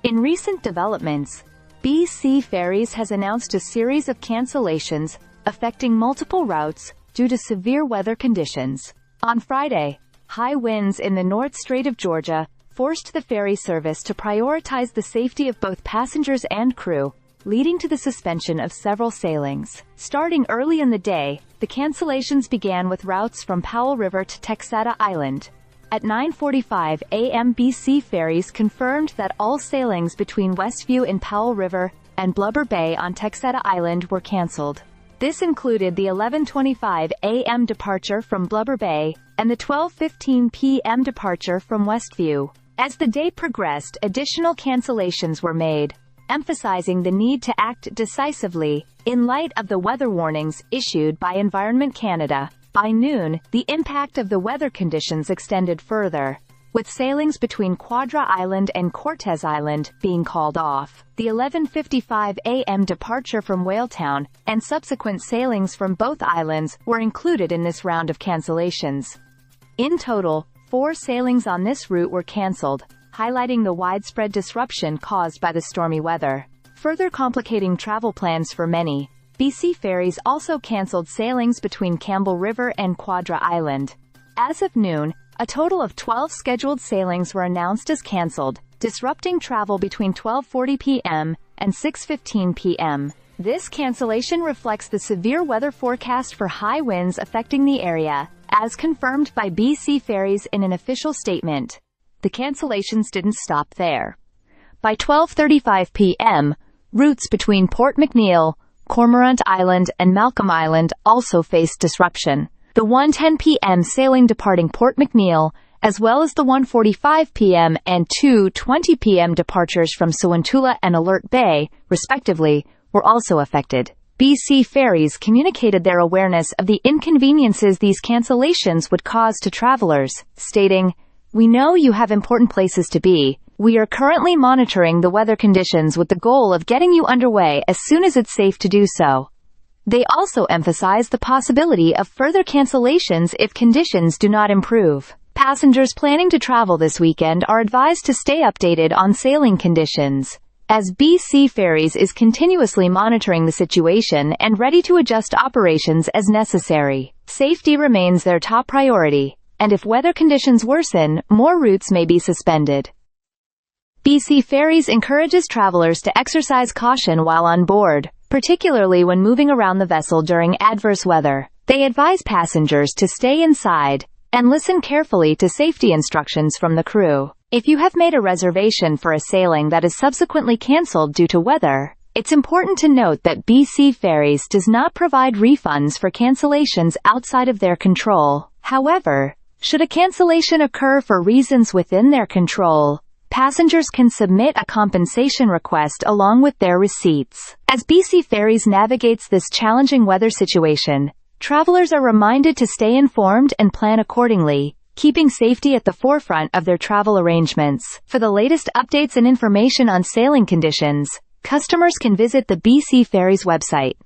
In recent developments, BC Ferries has announced a series of cancellations affecting multiple routes due to severe weather conditions. On Friday, high winds in the North Strait of Georgia forced the ferry service to prioritize the safety of both passengers and crew, leading to the suspension of several sailings. Starting early in the day, the cancellations began with routes from Powell River to Texada Island. At 9:45 a.m. BC Ferries confirmed that all sailings between Westview in Powell River and Blubber Bay on Texada Island were cancelled. This included the 11:25 a.m. departure from Blubber Bay and the 12:15 p.m. departure from Westview. As the day progressed, additional cancellations were made, emphasizing the need to act decisively in light of the weather warnings issued by Environment Canada. By noon, the impact of the weather conditions extended further, with sailings between Quadra Island and Cortez Island being called off. The 11:55 a.m. departure from Whaletown and subsequent sailings from both islands were included in this round of cancellations. In total, 4 sailings on this route were cancelled, highlighting the widespread disruption caused by the stormy weather. Further complicating travel plans for many, BC Ferries also cancelled sailings between Campbell River and Quadra Island. As of noon, a total of 12 scheduled sailings were announced as cancelled, disrupting travel between 12:40 p.m. and 6:15 p.m. This cancellation reflects the severe weather forecast for high winds affecting the area, as confirmed by BC Ferries in an official statement. The cancellations didn't stop there. By 12:35 p.m., routes between Port McNeill, Cormorant Island and Malcolm Island also faced disruption. The 1:10 p.m. sailing departing Port McNeill, as well as the 1:45 p.m. and 2:20 p.m. departures from Sawantula and Alert Bay, respectively, were also affected. BC Ferries communicated their awareness of the inconveniences these cancellations would cause to travelers, stating, "We know you have important places to be. We are currently monitoring the weather conditions with the goal of getting you underway as soon as it's safe to do so." They also emphasized the possibility of further cancellations if conditions do not improve. Passengers planning to travel this weekend are advised to stay updated on sailing conditions, as BC Ferries is continuously monitoring the situation and ready to adjust operations as necessary. Safety remains their top priority, and if weather conditions worsen, more routes may be suspended. BC Ferries encourages travelers to exercise caution while on board, particularly when moving around the vessel during adverse weather. They advise passengers to stay inside and listen carefully to safety instructions from the crew. If you have made a reservation for a sailing that is subsequently cancelled due to weather, it's important to note that BC Ferries does not provide refunds for cancellations outside of their control. However, should a cancellation occur for reasons within their control, passengers can submit a compensation request along with their receipts. As BC Ferries navigates this challenging weather situation, travelers are reminded to stay informed and plan accordingly, keeping safety at the forefront of their travel arrangements. For the latest updates and information on sailing conditions, customers can visit the BC Ferries website.